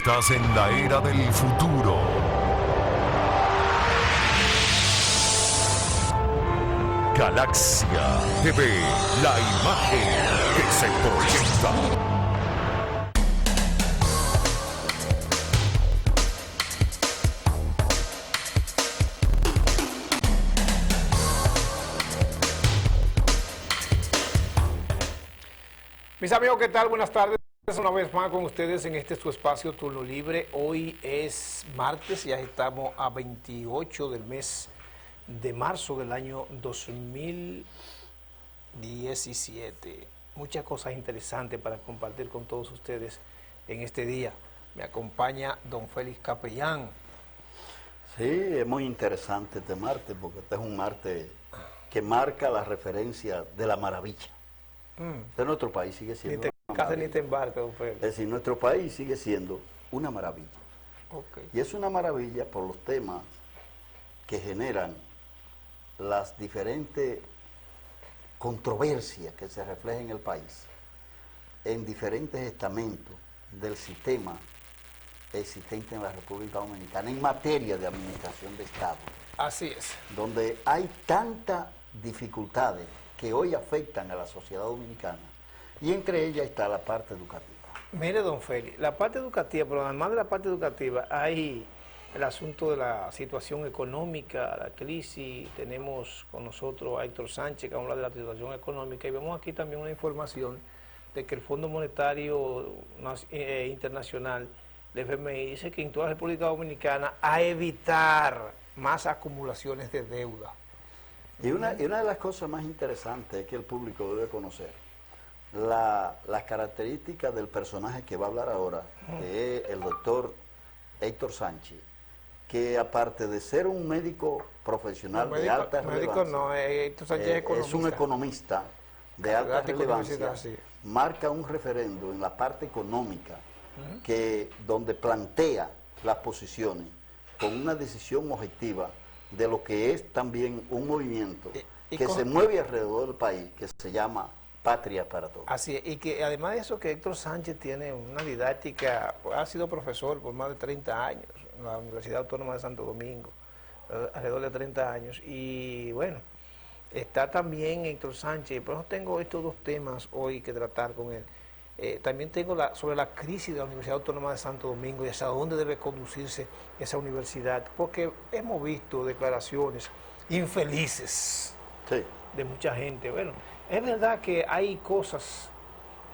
Estás en la era del futuro. Galaxia TV, la imagen que se proyecta. Mis amigos, ¿qué tal? Buenas tardes. Una vez más con ustedes en este su espacio Turno Libre. Hoy es martes, ya estamos a 28 del mes de marzo del año 2017. Muchas cosas interesantes para compartir con todos ustedes en este día. Me acompaña don Félix Capellán. Sí, es muy interesante este martes, porque este es un martes que marca la referencia de la maravilla. De nuestro país sigue siendo Ni te casas ni te embarcas, don Félix. Es decir, nuestro país sigue siendo una maravilla. Okay. Y es una maravilla por los temas que generan las diferentes controversias que se reflejan en el país, en diferentes estamentos del sistema existente en la República Dominicana, en materia de administración de Estado. Así es. Donde hay tantas dificultades que hoy afectan a la sociedad dominicana, y entre ellas está la parte educativa. Mire, don Félix, la parte educativa, pero además de la parte educativa, hay el asunto de la situación económica, la crisis. Tenemos con nosotros a Héctor Sánchez, que habla de la situación económica, y vemos aquí también una información de que el Fondo Monetario Internacional, el FMI, dice que en toda la República Dominicana a evitar más acumulaciones de deuda. Y una de las cosas más interesantes es que el público debe conocer las características del personaje que va a hablar ahora, que es el doctor Héctor Sánchez, que aparte de ser un médico profesional de alta relevancia, Héctor Sánchez es un economista de alta relevancia, sí. Marca un referendo en la parte económica, donde plantea las posiciones con una decisión objetiva de lo que es también un movimiento que se mueve alrededor del país, que se llama Patria para Todos. Así es, y que además de eso, que Héctor Sánchez tiene una didáctica, ha sido profesor por más de 30 años en la Universidad Autónoma de Santo Domingo, alrededor de 30 años, y bueno, está también Héctor Sánchez. Por eso tengo estos dos temas hoy que tratar con él. También tengo sobre la crisis de la Universidad Autónoma de Santo Domingo y hacia dónde debe conducirse esa universidad, porque hemos visto declaraciones infelices de mucha gente. Bueno, es verdad que hay cosas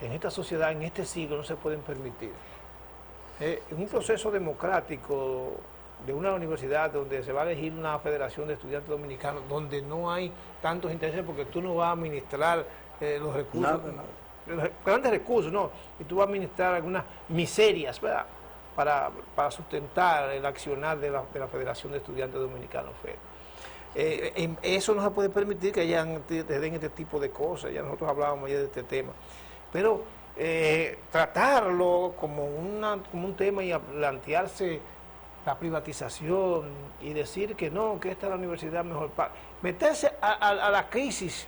en esta sociedad, en este siglo, no se pueden permitir. En un proceso democrático de una universidad donde se va a elegir una federación de estudiantes dominicanos, donde no hay tantos intereses, porque tú no vas a administrar los recursos, los grandes recursos, no, y tú vas a administrar algunas miserias, ¿verdad?, para sustentar el accionar de la Federación de Estudiantes Dominicanos, FED. Eso no se puede permitir que te den este tipo de cosas. Ya nosotros hablábamos ayer de este tema, pero tratarlo como un tema y plantearse la privatización y decir que no, que esta es la universidad mejor, meterse a la crisis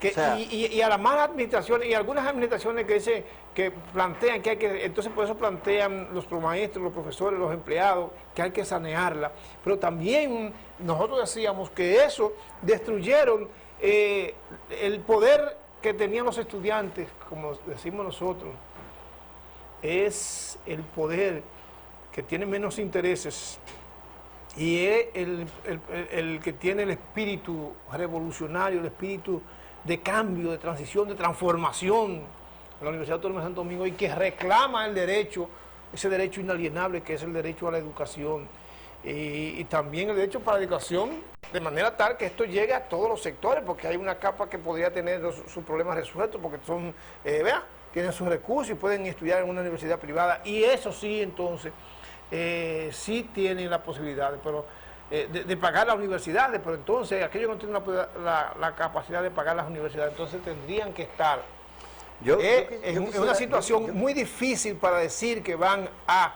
y a la mala administración, y algunas administraciones que dicen, que plantean que hay que, entonces por eso plantean los maestros, los profesores, los empleados, que hay que sanearla. Pero también nosotros decíamos que eso destruyeron el poder que tenían los estudiantes, como decimos nosotros, es el poder que tiene menos intereses y es el que tiene el espíritu revolucionario, el espíritu de cambio, de transición, de transformación en la Universidad Autónoma de Santo Domingo, y que reclama el derecho, ese derecho inalienable que es el derecho a la educación, y también el derecho para la educación, de manera tal que esto llegue a todos los sectores, porque hay una capa que podría tener sus problemas resueltos, porque son, tienen sus recursos y pueden estudiar en una universidad privada, y eso sí, entonces, sí tienen la posibilidad, pero de pagar las universidades, pero entonces aquellos que no tienen la capacidad de pagar las universidades, entonces tendrían que estar en una situación muy difícil para decir que van a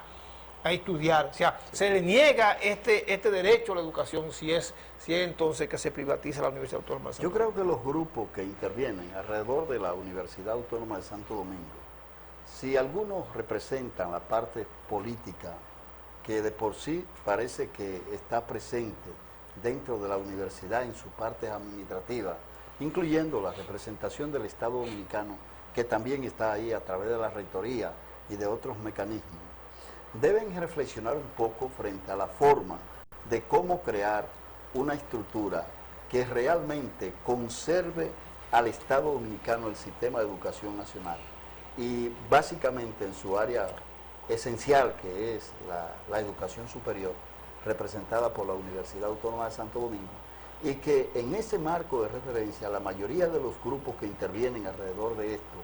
estudiar. O sea, se le niega este derecho a la educación si es entonces que se privatiza la Universidad Autónoma de Santo Domingo. Yo creo que los grupos que intervienen alrededor de la Universidad Autónoma de Santo Domingo si algunos representan la parte política, que de por sí parece que está presente dentro de la universidad en su parte administrativa, incluyendo la representación del Estado Dominicano, que también está ahí a través de la rectoría y de otros mecanismos, deben reflexionar un poco frente a la forma de cómo crear una estructura que realmente conserve al Estado Dominicano el sistema de educación nacional y básicamente en su área esencial, que es la educación superior, representada por la Universidad Autónoma de Santo Domingo, y que en ese marco de referencia la mayoría de los grupos que intervienen alrededor de esto,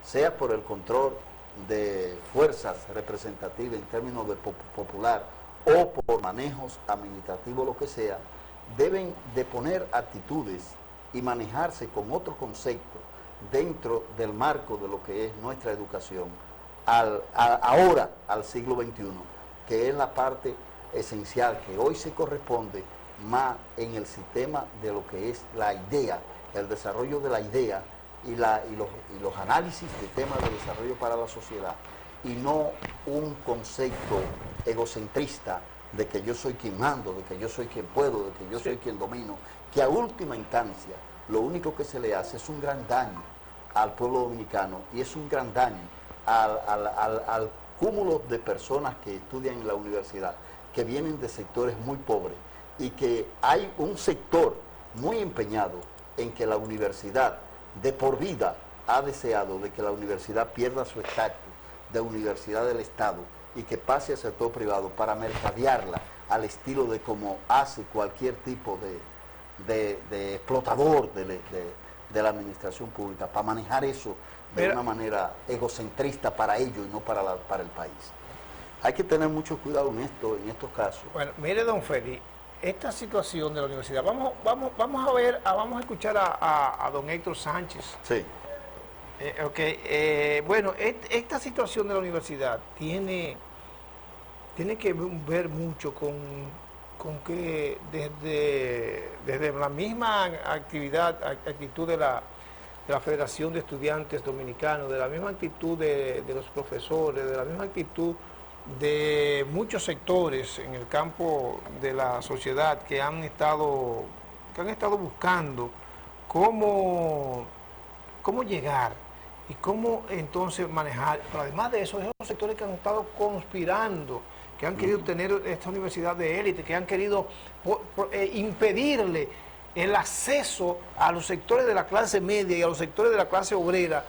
sea por el control de fuerzas representativas en términos de popular o por manejos administrativos, lo que sea, deben de poner actitudes y manejarse con otro concepto dentro del marco de lo que es nuestra educación ahora, al siglo XXI, que es la parte esencial que hoy se corresponde más en el sistema de lo que es la idea, el desarrollo de la idea y los análisis de temas de desarrollo para la sociedad, y no un concepto egocentrista de que yo soy quien mando, de que yo soy quien puedo, de que yo soy quien domino, que a última instancia lo único que se le hace es un gran daño al pueblo dominicano y es un gran daño al cúmulo de personas que estudian en la universidad, que vienen de sectores muy pobres, y que hay un sector muy empeñado en que la universidad de por vida ha deseado de que la universidad pierda su estatus de universidad del Estado y que pase al sector privado para mercadearla al estilo de como hace cualquier tipo de explotador de la administración pública, para manejar eso de una manera egocentrista para ellos y no para el país. Hay que tener mucho cuidado en estos casos. Bueno, mire, don Félix, esta situación de la universidad, vamos a escuchar a don Héctor Sánchez. Sí. Bueno, esta situación de la universidad tiene que ver mucho con que desde la misma actitud de la Federación de Estudiantes Dominicanos, de la misma actitud de los profesores, de la misma actitud de muchos sectores en el campo de la sociedad que han estado buscando cómo llegar y cómo entonces manejar. Pero además de eso, esos sectores que han estado conspirando, que han querido tener esta universidad de élite, que han querido impedirle el acceso a los sectores de la clase media y a los sectores de la clase obrera,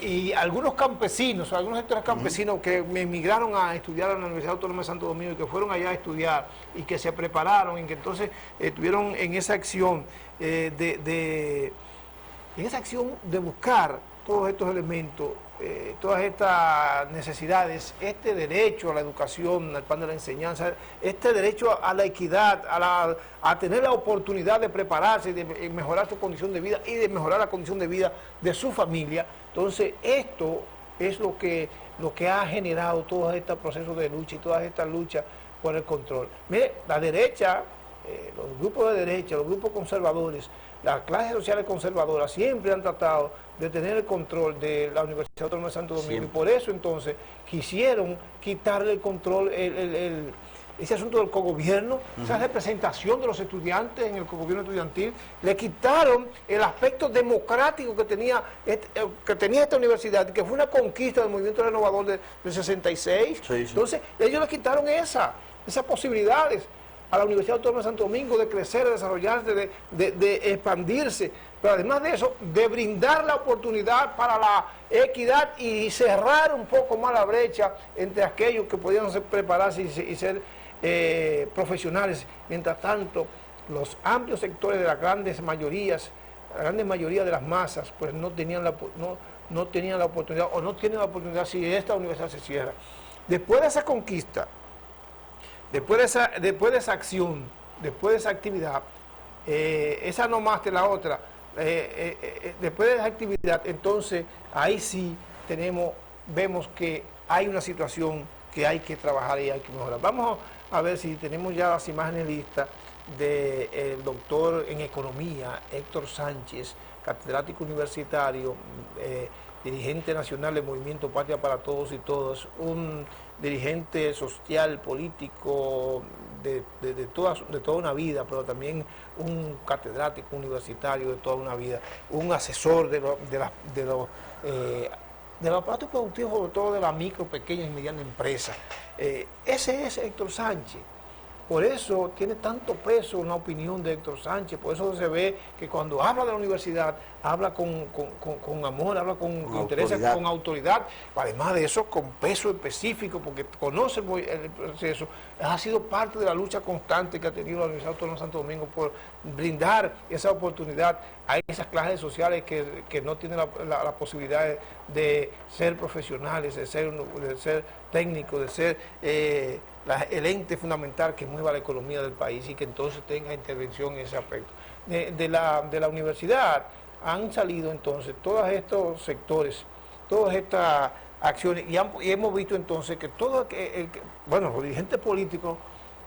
y algunos campesinos, algunos sectores campesinos que emigraron a estudiar a la Universidad Autónoma de Santo Domingo y que fueron allá a estudiar y que se prepararon y que entonces estuvieron en esa acción de buscar todos estos elementos, todas estas necesidades, este derecho a la educación, al pan de la enseñanza, este derecho a la equidad, a tener la oportunidad de prepararse, de mejorar su condición de vida y de mejorar la condición de vida de su familia. Entonces, esto es lo que ha generado todo este proceso de lucha y todas estas luchas por el control. Mire, la derecha, los grupos de derecha, los grupos conservadores, las clases sociales conservadoras siempre han tratado de tener el control de la Universidad Autónoma de Santo Domingo, y por eso entonces quisieron quitarle el control, ese asunto del cogobierno, esa representación de los estudiantes en el cogobierno estudiantil. Le quitaron el aspecto democrático que tenía esta universidad, que fue una conquista del movimiento renovador del 66. Sí. Entonces, ellos le quitaron esas posibilidades a la Universidad Autónoma de Santo Domingo de crecer, de desarrollarse, de expandirse, pero además de eso, de brindar la oportunidad para la equidad y cerrar un poco más la brecha entre aquellos que podían prepararse y ser profesionales. Mientras tanto, los amplios sectores de las grandes mayoría de las masas, pues no tenían la oportunidad, o no tienen la oportunidad si esta universidad se cierra. Después de esa conquista, después de esa acción, después de esa actividad, esa no más que la otra, después de esa actividad, entonces ahí sí vemos que hay una situación que hay que trabajar y hay que mejorar. Vamos a ver si tenemos ya las imágenes listas del doctor en economía, Héctor Sánchez, catedrático universitario, dirigente nacional del Movimiento Patria para Todos y Todas, un dirigente social, político de toda una vida, pero también un catedrático universitario de toda una vida, un asesor del aparato productivo, sobre todo de la micro, pequeña y mediana empresa. Ese es Héctor Sánchez. Por eso tiene tanto peso una opinión de Héctor Sánchez, por eso se ve que cuando habla de la universidad, habla con amor, habla con interés, con autoridad, además de eso con peso específico, porque conoce el proceso, ha sido parte de la lucha constante que ha tenido la Universidad Autónoma de Santo Domingo por brindar esa oportunidad a esas clases sociales que no tienen la posibilidad de ser profesionales, de ser técnicos, de ser el ente fundamental que mueva la economía del país y que entonces tenga intervención en ese aspecto. De la universidad han salido entonces todos estos sectores, todas estas acciones, y hemos visto entonces que los dirigentes políticos,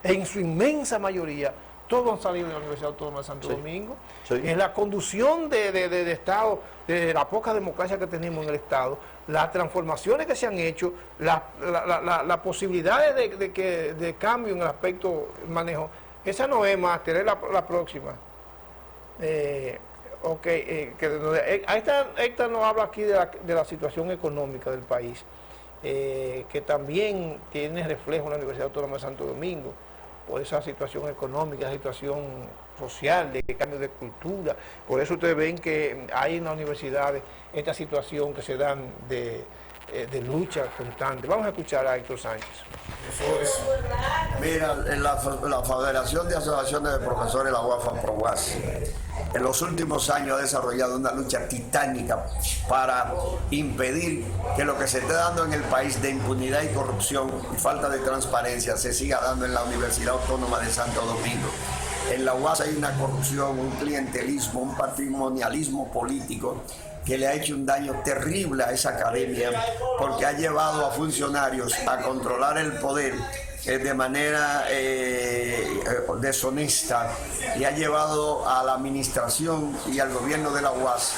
en su inmensa mayoría, todos han salido de la Universidad Autónoma de Santo Domingo. En la conducción de Estado, de la poca democracia que tenemos en el Estado, las transformaciones que se han hecho, las posibilidades de cambio en el aspecto manejo, esa no es más, tener la próxima. Esta nos habla aquí de la situación económica del país, que también tiene reflejo en la Universidad Autónoma de Santo Domingo, por esa situación económica, situación social, de cambio de cultura. Por eso ustedes ven que hay en las universidades esta situación que se dan de lucha constante. Vamos a escuchar a Héctor Sánchez. Mira, en la Federación de Asociaciones de Profesores, la UAFA ProUAS, en los últimos años ha desarrollado una lucha titánica para impedir que lo que se esté dando en el país de impunidad y corrupción y falta de transparencia se siga dando en la Universidad Autónoma de Santo Domingo. En la UAS hay una corrupción, un clientelismo, un patrimonialismo político que le ha hecho un daño terrible a esa academia, porque ha llevado a funcionarios a controlar el poder de manera deshonesta, y ha llevado a la administración y al gobierno de la UAS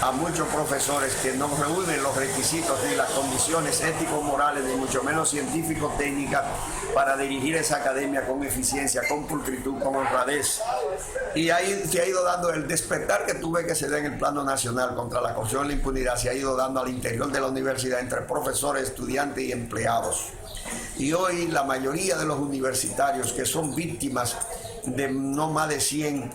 a muchos profesores que no reúnen los requisitos ni las condiciones ético-morales, ni mucho menos científico-técnicas, para dirigir esa academia con eficiencia, con pulcritud, con honradez. Y ahí se ha ido dando el despertar que tú ves que se da en el plano nacional contra la corrupción y la impunidad, se ha ido dando al interior de la universidad entre profesores, estudiantes y empleados. Y hoy la mayoría de los universitarios que son víctimas de no más de 100,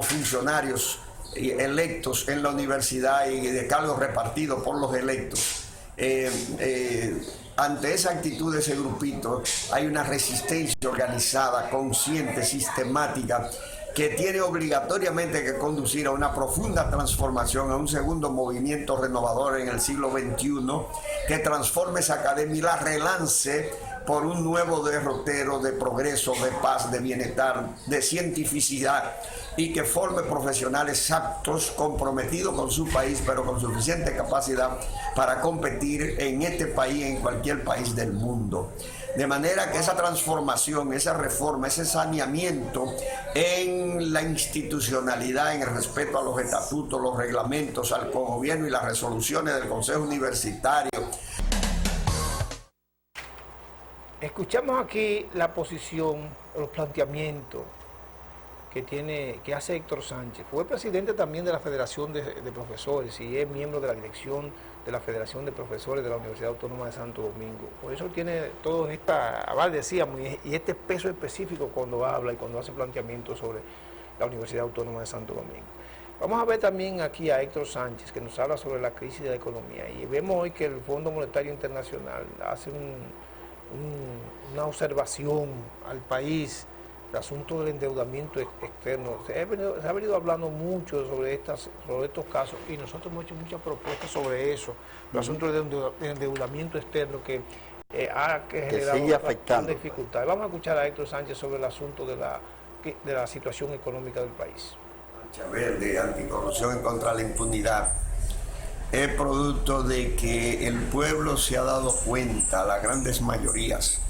funcionarios electos en la universidad y de cargos repartidos por los electos, ante esa actitud de ese grupito hay una resistencia organizada, consciente, sistemática, que tiene obligatoriamente que conducir a una profunda transformación, a un segundo movimiento renovador en el siglo XXI, que transforme esa academia y la relance por un nuevo derrotero de progreso, de paz, de bienestar, de cientificidad, y que forme profesionales aptos, comprometidos con su país, pero con suficiente capacidad para competir en este país, en cualquier país del mundo. De manera que esa transformación, esa reforma, ese saneamiento en la institucionalidad, en el respeto a los estatutos, los reglamentos, al cogobierno y las resoluciones del Consejo Universitario. Escuchamos aquí la posición, los planteamientos que hace Héctor Sánchez. Fue presidente también de la Federación de Profesores y es miembro de la dirección de la Federación de Profesores de la Universidad Autónoma de Santo Domingo. Por eso tiene todo esta aval, decíamos, y este peso específico cuando habla y cuando hace planteamientos sobre la Universidad Autónoma de Santo Domingo. Vamos a ver también aquí a Héctor Sánchez, que nos habla sobre la crisis de la economía. Y vemos hoy que el Fondo Monetario Internacional hace una observación al país, el asunto del endeudamiento externo. Se ha venido hablando mucho sobre estos casos y nosotros hemos hecho muchas propuestas sobre eso, el asunto del endeudamiento externo que ha generado sigue afectando dificultades. Vamos a escuchar a Héctor Sánchez sobre el asunto de la situación económica del país. Marcha Verde, anticorrupción y contra la impunidad, es producto de que el pueblo se ha dado cuenta, las grandes mayorías,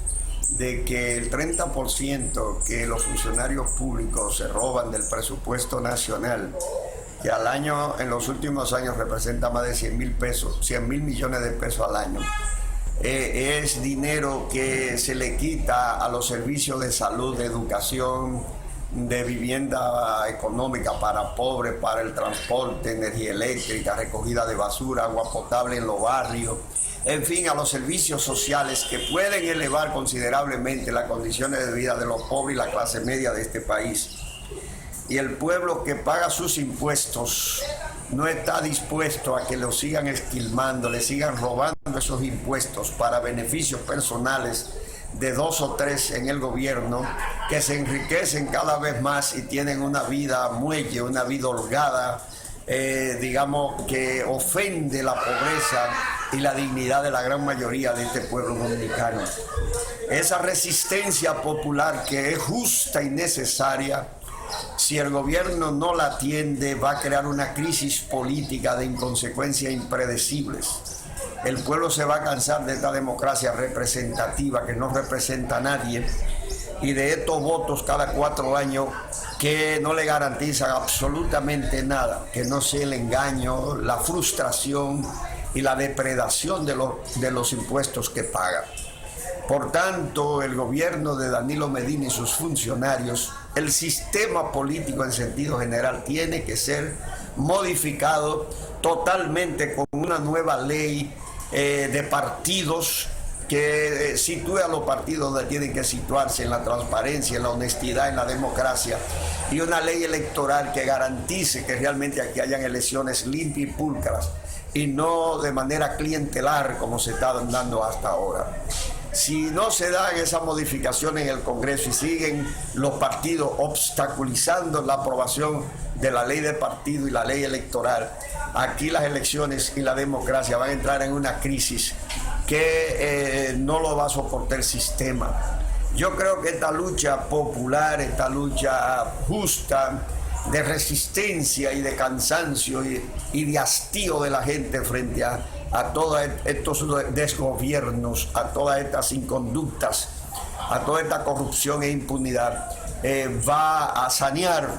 de que el 30% que los funcionarios públicos se roban del presupuesto nacional que al año, en los últimos años, representa más de 100.000 millones de pesos al año. Es dinero que se le quita a los servicios de salud, de educación, de vivienda económica para pobres, para el transporte, energía eléctrica, recogida de basura, agua potable en los barrios, en fin, a los servicios sociales que pueden elevar considerablemente las condiciones de vida de los pobres y la clase media de este país. Y el pueblo que paga sus impuestos no está dispuesto a que lo sigan esquilmando, le sigan robando esos impuestos para beneficios personales de 2 o 3 en el gobierno, que se enriquecen cada vez más y tienen una vida muelle, una vida holgada, digamos, que ofende la pobreza y la dignidad de la gran mayoría de este pueblo dominicano. Esa resistencia popular que es justa y necesaria, si el gobierno no la atiende, va a crear una crisis política de inconsecuencias impredecibles. El pueblo se va a cansar de esta democracia representativa que no representa a nadie y de estos votos cada 4 años que no le garantizan absolutamente nada, que no sea el engaño, la frustración y la depredación de los impuestos que paga. Por tanto, el gobierno de Danilo Medina y sus funcionarios, el sistema político en sentido general tiene que ser modificado totalmente con una nueva ley de partidos que sitúe a los partidos donde tienen que situarse, en la transparencia, en la honestidad, en la democracia, y una ley electoral que garantice que realmente aquí hayan elecciones limpias y pulcras y no de manera clientelar como se está dando hasta ahora. Si no se dan esas modificaciones en el Congreso y siguen los partidos obstaculizando la aprobación de la ley de partido y la ley electoral, aquí las elecciones y la democracia van a entrar en una crisis que no lo va a soportar el sistema. Yo creo que esta lucha popular, esta lucha justa, de resistencia y de cansancio y de hastío de la gente frente a todos estos desgobiernos, a todas estas inconductas, a toda esta corrupción e impunidad, va a sanear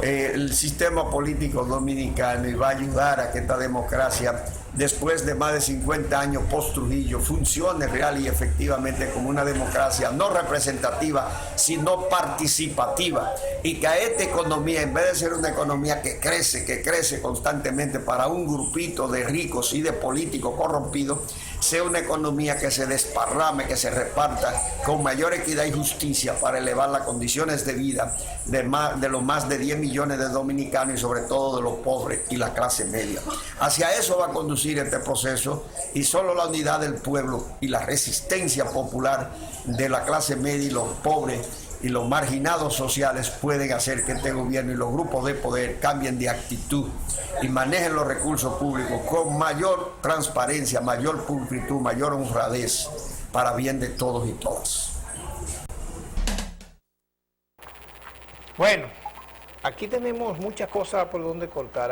el sistema político dominicano y va a ayudar a que esta democracia, después de más de 50 años post-Trujillo, funcione real y efectivamente como una democracia no representativa, sino participativa, y que a esta economía, en vez de ser una economía que crece constantemente para un grupito de ricos y de políticos corrompidos, sea una economía que se desparrame, que se reparta con mayor equidad y justicia para elevar las condiciones de vida de los más de 10 millones de dominicanos y sobre todo de los pobres y la clase media. Hacia eso va a conducir este proceso, y solo la unidad del pueblo y la resistencia popular de la clase media y los pobres y los marginados sociales pueden hacer que este gobierno y los grupos de poder cambien de actitud y manejen los recursos públicos con mayor transparencia, mayor pulcritud, mayor honradez, para bien de todos y todas. Bueno, aquí tenemos muchas cosas por donde cortar.